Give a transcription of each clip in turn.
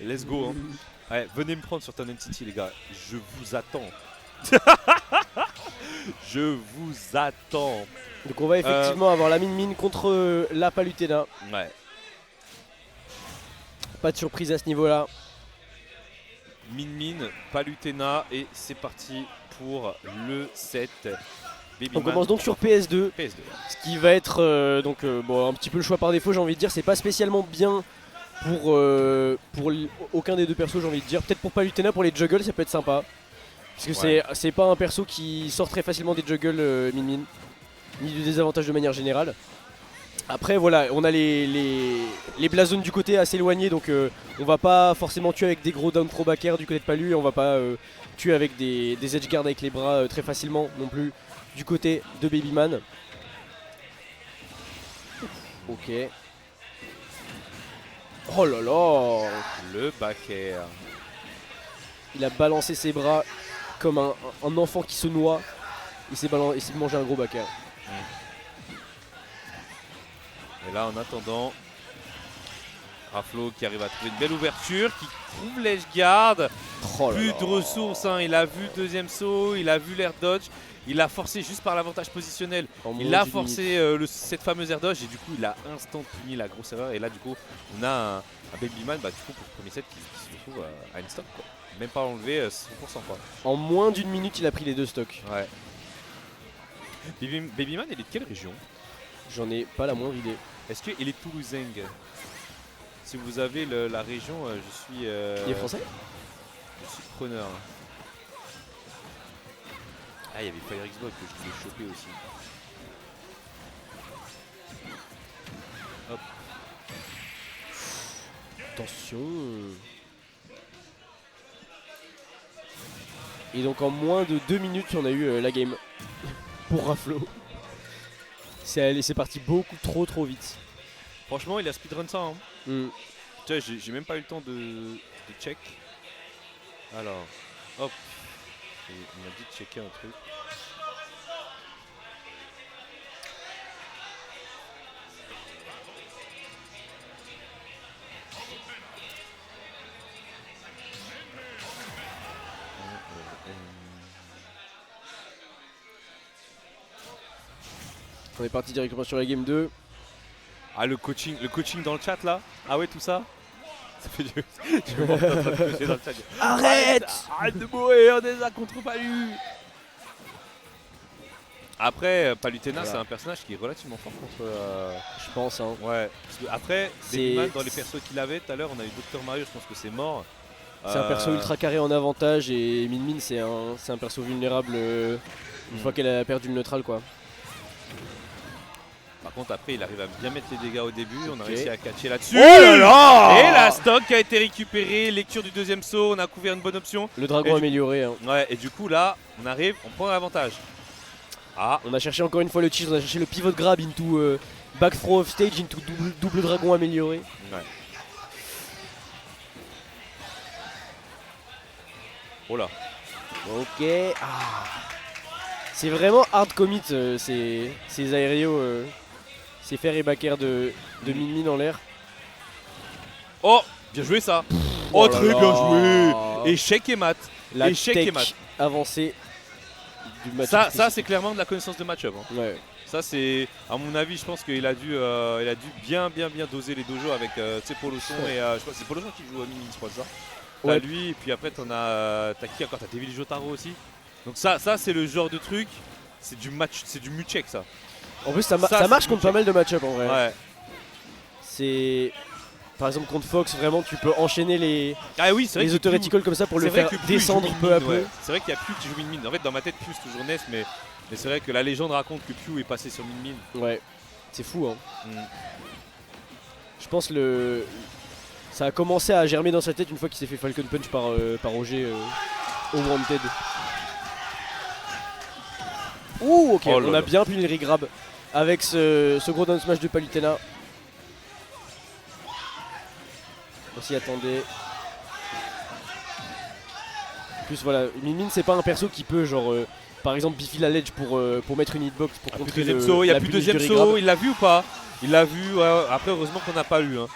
Let's go. Hein. Ouais, venez me prendre sur ton NCT, les gars. Je vous attends. Je vous attends. Donc on va effectivement avoir la Min contre la Palutena. Ouais. Pas de surprise à ce niveau-là. Min, Palutena et c'est parti pour le set. On commence donc sur PS2. PS2. Ce qui va être bon, un petit peu le choix par défaut, j'ai envie de dire. C'est pas spécialement bien pour aucun des deux persos, j'ai envie de dire. Peut-être pour Palutena, pour les juggles, ça peut être sympa. Parce que c'est pas un perso qui sort très facilement des juggles Min, ni du désavantage de manière générale. Après voilà, on a les blasons du côté assez éloignés, donc on va pas forcément tuer avec des gros down throw back air du côté de Palu, et on va pas tuer avec des edge guards avec les bras très facilement non plus du côté de Babyman. Ok. Oh là là. Le back air. Il a balancé ses bras comme un enfant qui se noie. Il s'est mangé un gros back air. Et là en attendant, Raflo qui arrive à trouver une belle ouverture, qui trouve l'edge guard. Plus de ressources, hein. Il a vu le deuxième saut, il a vu l'air dodge. Il a forcé juste par l'avantage positionnel. Il a forcé cette fameuse air dodge et du coup il a instant puni la grosse erreur. Et là du coup on a un Babyman du coup pour le premier set qui se retrouve à une stock quoi. Même pas enlevé 100% quoi. En moins d'une minute il a pris les deux stocks. Ouais. Babyman il est de quelle région? J'en ai pas la moindre idée. Est-ce qu'il est toulousain? Si vous avez la région, je suis... Il est français? Je suis preneur. Ah, il y avait Fire Xbox que je voulais choper aussi. Hop. Attention. Et donc en moins de 2 minutes on a eu la game pour Raflo. C'est parti beaucoup trop vite. Franchement il a speedrun ça hein. Tu vois j'ai même pas eu le temps de check. Alors hop. Il m'a dit de checker un truc. On est parti directement sur la game 2. Ah le coaching dans le chat là. Ah ouais tout ça. Ça fait du... Je me en train de coacher dans le chat. Arrête de mourir, on est à contre Palu. Après Palutena c'est un personnage qui est relativement fort contre... Je pense hein. Ouais. Parce que après Babyman dans les persos qu'il avait tout à l'heure on a eu Dr Mario, je pense que c'est mort. C'est un perso ultra carré en avantage et Min c'est un perso vulnérable une fois qu'elle a perdu le neutral quoi. Par contre après il arrive à bien mettre les dégâts au début, on a réussi à catcher là-dessus. Oh là là. Et la stock a été récupérée, lecture du deuxième saut, on a couvert une bonne option. Le dragon amélioré hein. Ouais et du coup là on arrive, on prend l'avantage. Ah. On a cherché encore une fois le cheese, on a cherché le pivot grab into back throw off stage into double dragon amélioré. Ouais. Oh là. Ok. Ah. C'est vraiment hard commit ces aérios. C'est faire et back air de Min en l'air. Oh, bien joué ça. Oh, très bien joué. Échec et mat. Échec et mat. Avancé du match. Ça c'est clairement de la connaissance de match-up. Hein. Ouais. Ça c'est, à mon avis, je pense qu'il a dû bien doser les dojos avec Poloson et je crois que c'est Poloson qui joue à Mini, je crois ça. T'as lui et puis après t'as qui encore, t'as Devil Jotaro aussi. Donc ça c'est le genre de truc, c'est du match, c'est du mucheck ça. En plus ça marche contre pas mal de match-up en vrai. Ouais. C'est... Par exemple contre Fox vraiment tu peux enchaîner les auto-reticles comme ça pour le faire descendre peu à peu. Ouais. C'est vrai qu'il y a Pew qui joue Min. En fait dans ma tête Pew c'est toujours Ness mais c'est vrai que la légende raconte que Pew est passé sur Min. Ouais, c'est fou hein. Je pense ça a commencé à germer dans sa tête une fois qu'il s'est fait Falcon Punch par Roger au Wanted. Ouh ok, on a bien pu le regrab avec ce gros down smash de Palutena. On s'y attendait. En plus voilà, Min c'est pas un perso qui peut genre par exemple biffer la ledge pour mettre une hitbox pour contrer le saut. Il y a plus de deuxième saut, il l'a vu ou pas? Il l'a vu, ouais. Après heureusement qu'on n'a pas eu hein.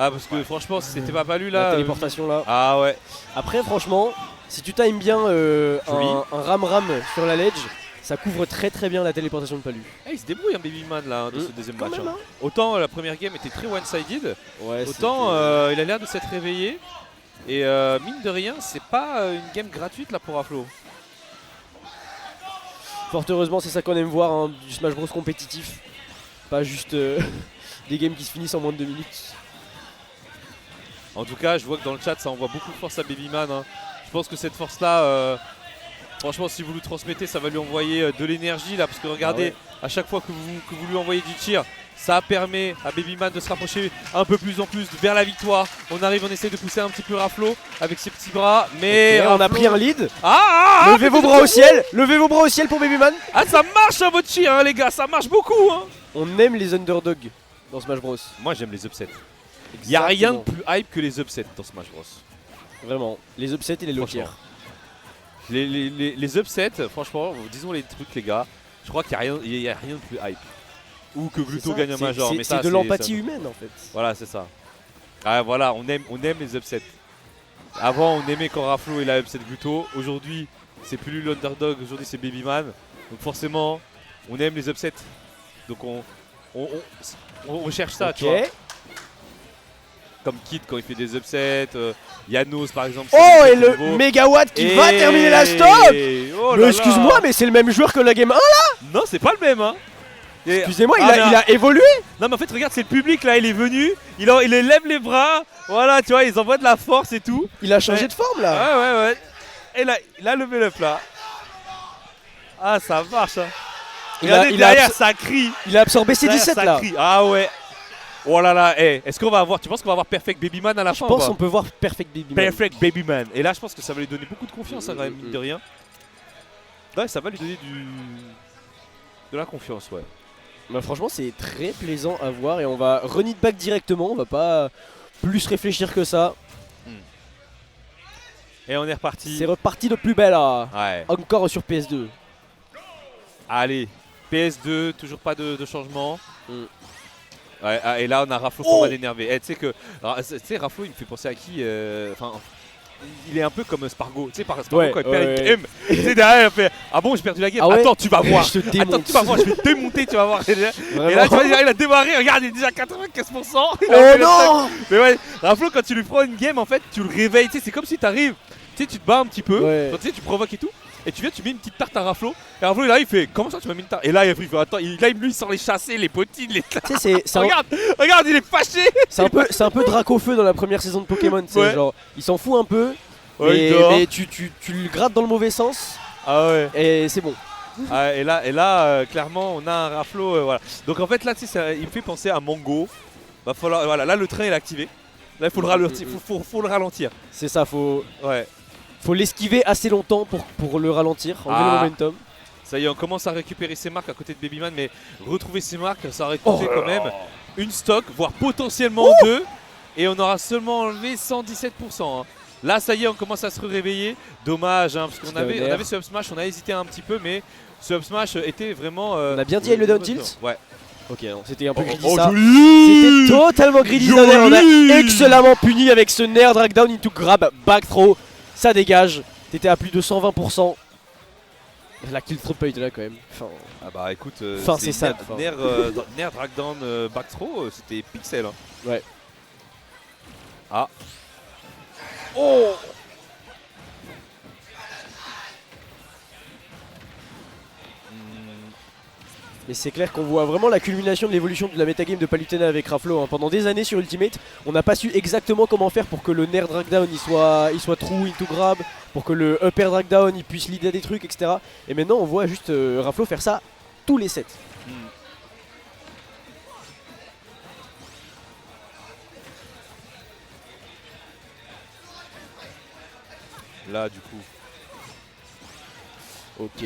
Ah, parce que franchement, si c'était pas palu La là. téléportation là. Ah ouais. Après, franchement, si tu times bien un ram-ram sur la ledge, ça couvre très bien la téléportation de Palu. Il se débrouille un Babyman là de ce deuxième Quand match. même, hein. hein. Autant la première game était très one-sided, Ouais, autant il a l'air de s'être réveillé. Et mine de rien, c'est pas une game gratuite là pour Raflo. Fort heureusement, c'est ça qu'on aime voir, hein, du Smash Bros compétitif. Pas juste des games qui se finissent en moins de 2 minutes. En tout cas, je vois que dans le chat, ça envoie beaucoup de force à Babyman. Hein. Je pense que cette force-là, franchement, si vous lui transmettez, ça va lui envoyer de l'énergie là. Parce que regardez, à chaque fois que vous lui envoyez du tir, ça permet à Babyman de se rapprocher un peu plus en plus vers la victoire. On arrive, on essaie de pousser un petit peu Raflo avec ses petits bras. Mais Okay, on a pris un lead. Levez vos bras au ciel. Levez vos bras au ciel pour Babyman. Ah, ça marche votre tir, hein, les gars. Ça marche beaucoup. Hein. On aime les underdogs dans Smash Bros. Moi, j'aime les upsets. Il n'y a rien de plus hype que les upsets dans Smash Bros. Vraiment, les upsets et les low tiers. Les upsets, franchement, disons les trucs les gars, je crois qu'il n'y a, rien de plus hype. Ou que Gluto gagne un major. C'est de l'empathie humaine en fait. Voilà, c'est ça. Ah voilà, on aime les upsets. Avant on aimait quand Raflo il a upset Gluto, aujourd'hui c'est plus lui l'underdog, aujourd'hui c'est Babyman. Donc forcément, on aime les upsets. Donc on recherche ça, tu vois. Comme Kid quand il fait des upsets, Yanos par exemple. Oh, et le Megawatt qui va terminer la stock. Oh mais excuse-moi, mais c'est le même joueur que la game 1 là. Non, c'est pas le même hein. Excusez-moi, il a évolué. Non mais en fait regarde, c'est le public là, il est venu, il lève les bras, voilà tu vois, ils envoient de la force et tout. Il a changé de forme là. Ouais. Et là, il a levé up là. Ah ça marche hein. Regardez derrière, ça crie. Il a absorbé ses 17 là. Crie. Ah ouais. Oh là là, est-ce qu'on va avoir, tu penses qu'on va avoir Perfect Babyman à la fin? Je pense qu'on peut voir Perfect Babyman. Perfect Babyman. Et là je pense que ça va lui donner beaucoup de confiance hein, quand même, mine de rien. Ouais, ça va lui donner de la confiance, ouais. Bah franchement c'est très plaisant à voir et on va run it back directement, on va pas plus réfléchir que ça. Et on est reparti. C'est reparti de plus belle là. Ouais. Encore sur PS2. Allez, PS2, toujours pas de changement. Ouais, et là on a Raflo format d'énervé. Tu sais Raflo il me fait penser à qui enfin, il est un peu comme Spargo. Tu sais Spargo quand il perd une game, tu sais derrière il fait ah bon j'ai perdu la game. Attends tu vas voir. Attends tu vas voir, je vais te démonter, tu vas voir. Et là tu vas dire il a démarré, regarde il est déjà à 95%. Oh non. Mais ouais, Raflo quand tu lui prends une game en fait tu le réveilles. Tu sais c'est comme si t'arrives, tu sais tu te bats un petit peu, tu sais tu provoques et tout. Et tu viens, tu mets une petite tarte à Raflo. Et Raflo, là, il fait comment ça, tu m'as mis une tarte? Et là, il fait attends, lui, il sort les chassés, les potines, les. Tu sais, regarde, il est fâché. C'est un peu Dracofeu dans la première saison de Pokémon. Genre, il s'en fout un peu. Mais tu le grattes dans le mauvais sens. Ah ouais. Et c'est bon. Et là clairement, on a un Raflo. Voilà. Donc en fait, là, tu sais, il me fait penser à Mango. Va falloir, voilà, là, le train est activé. Là, il faut le ralentir. Faut le ralentir. C'est ça, faut. Ouais. Faut l'esquiver assez longtemps pour le ralentir, enlever le momentum. Ça y est, on commence à récupérer ses marques à côté de Babyman, mais retrouver ses marques, ça aurait coûté quand même une stock, voire potentiellement deux. Et on aura seulement enlevé 117%. Hein. Là, ça y est, on commence à se réveiller. Dommage, hein, parce qu'on avait ce up smash, on a hésité un petit peu, mais ce up smash était vraiment. On a bien dit le down tilt. Ouais. Ok, c'était un peu greedy ça. C'était totalement greedy. On a excellemment puni avec ce Nair drag down into grab back throw. Ça dégage, t'étais à plus de 120%. La kill throw pas été là quand même. Ah bah écoute, c'est ça. Nair drag down back throw, c'était pixel. Hein. Ouais. Ah. Oh. Mais c'est clair qu'on voit vraiment la culmination de l'évolution de la metagame de Palutena avec Raflo. Hein. Pendant des années sur Ultimate, on n'a pas su exactement comment faire pour que le Nair drag down il soit true into grab, pour que le upper drag down il puisse leader des trucs, etc. Et maintenant on voit juste Raflo faire ça tous les sets. Là du coup. Ok.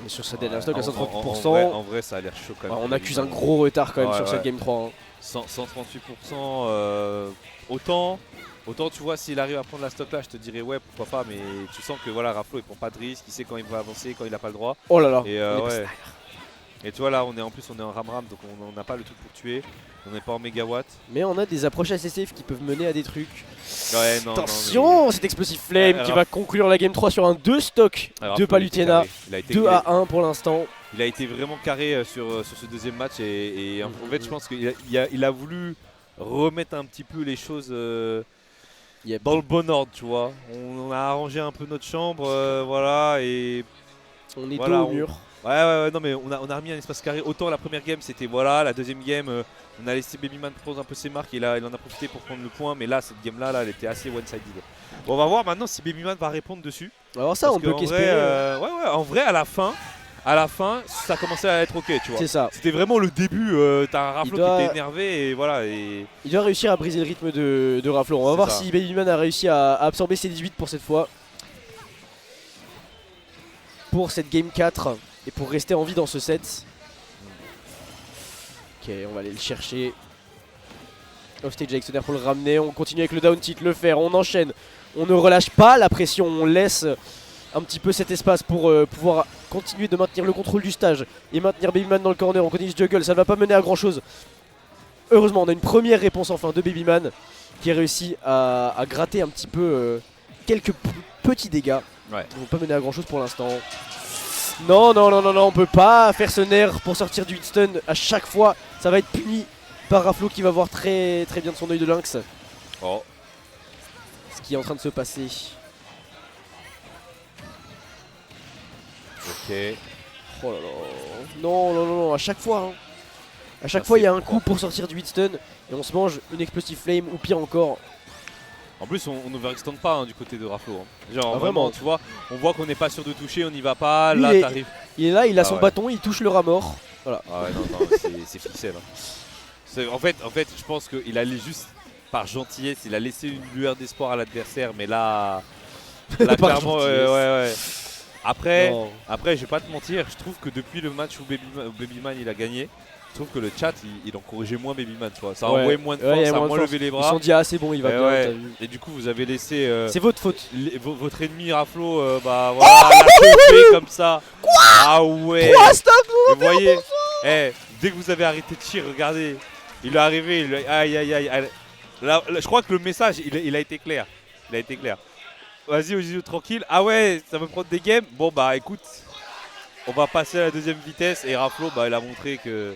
On est sur cette dernière stock à 130%. En vrai, ça a l'air chaud quand même. On accuse un gros retard quand même sur cette game 3. Hein. 138%. Autant tu vois, s'il arrive à prendre la stock là, je te dirais ouais, pourquoi pas. Mais tu sens que voilà, Raflo il prend pas de risque, il sait quand il va avancer, quand il a pas le droit. Oh là là. Et ouais. Et tu vois là, en plus on est en ram-ram, donc on n'a pas le truc pour tuer. On n'est pas en mégawatt. Mais on a des approches assez safe qui peuvent mener à des trucs. Ouais, non, attention, cet Explosive Flame qui va conclure la game 3 sur un 2 stock de Palutena. 2 à 1 pour l'instant. Il a été vraiment carré sur ce deuxième match et en fait je pense qu'il a voulu remettre un petit peu les choses dans le bon ordre, tu vois. On a arrangé un peu notre chambre, voilà, et on est voilà, dos au mur. Ouais, non mais on a remis un espace carré. Autant la première game c'était voilà, la deuxième game on a laissé Babyman prendre un peu ses marques et là il en a profité pour prendre le point, mais là cette game là, elle était assez one-sided. Bon, on va voir maintenant si Babyman va répondre dessus. Alors ça on peut qu'espérer. Ouais, en vrai à la fin ça commençait à être ok, tu vois. C'est ça. C'était vraiment le début, t'as un Raflo qui était énervé et voilà. Et... il doit réussir à briser le rythme de Raflo. On va voir si Babyman a réussi à absorber ses 18 pour cette fois. Pour cette game 4. Et pour rester en vie dans ce set. Ok, on va aller le chercher. Offstage avec Soner pour le ramener. On continue avec le down tilt, le faire. On enchaîne. On ne relâche pas la pression. On laisse un petit peu cet espace pour pouvoir continuer de maintenir le contrôle du stage. Et maintenir Babyman dans le corner. On continue ce juggle. Ça ne va pas mener à grand chose. Heureusement, on a une première réponse enfin de Babyman. Qui a réussi à gratter un petit peu quelques petits dégâts. Ouais. Qui ne vont pas mener à grand chose pour l'instant. Non, on peut pas faire ce nerf pour sortir du hitstun à chaque fois. Ça va être puni par Raflo qui va voir très bien de son œil de lynx. Oh. Ce qui est en train de se passer. Ok. Oh là là. Non, à chaque fois. Hein. À chaque fois, il y a un coup pour sortir du hitstun et on se mange une explosive flame ou pire encore. En plus, on n'overextend pas hein, du côté de Raflo. Hein. Genre vraiment, tu vois, on voit qu'on n'est pas sûr de toucher, on n'y va pas. Lui, là, t'arrives. Il est là, il a son bâton, il touche le rat mort. Voilà. Ah ouais, non, c'est ficelle. Hein. En fait, je pense qu'il allait juste par gentillesse, il a laissé une lueur d'espoir à l'adversaire, mais là clairement, ouais. Après, je vais pas te mentir, je trouve que depuis le match où Babyman il a gagné, je trouve que le chat il encourageait moins Babyman, tu vois. Ça a envoyé moins de force, ça a moins levé les bras. Ils se sont dit ah c'est bon, il va bien, t'as vu. Et du coup vous avez laissé c'est votre faute. Votre ennemi Raflo bah voilà, la sauver comme ça. Quoi? Ah ouais. 3 stocks. Vous voyez, dès que vous avez arrêté de tirer, regardez, il est arrivé, aïe. Là, je crois que le message il a été clair. Il a été clair. Vas-y Ojizio tranquille. Ah ouais, ça va prendre des games. Bon bah écoute, on va passer à la deuxième vitesse et Raflo bah il a montré que